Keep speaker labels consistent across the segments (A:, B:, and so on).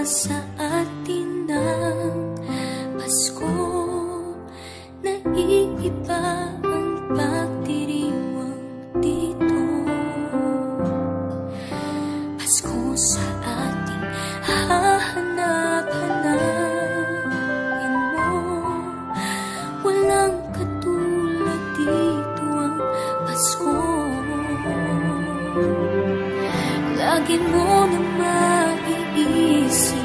A: sa atin ng Pasko. Naiiba ang pagdiriwang dito. Pasko sa ating hahanap-hanapin mo. Walang katulad dito ang Pasko. Lagi mo na maiisip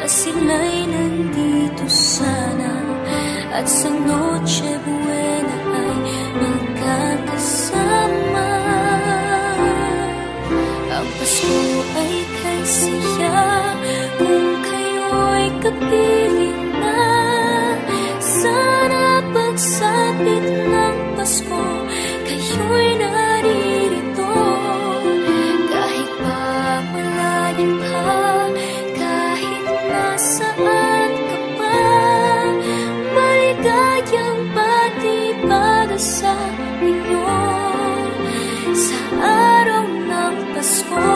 A: na sila'y nandito sana, at sa Noche Buena ay magkakasama. Ang Pasko ay kay saya kung kayo'y kapiling na. Sana pagsapit ng Pasko kayo'y naririto. Kahit pa malayo ka, kahit nasaan ka pa, maligayang bati para sa inyo sa araw ng Pasko.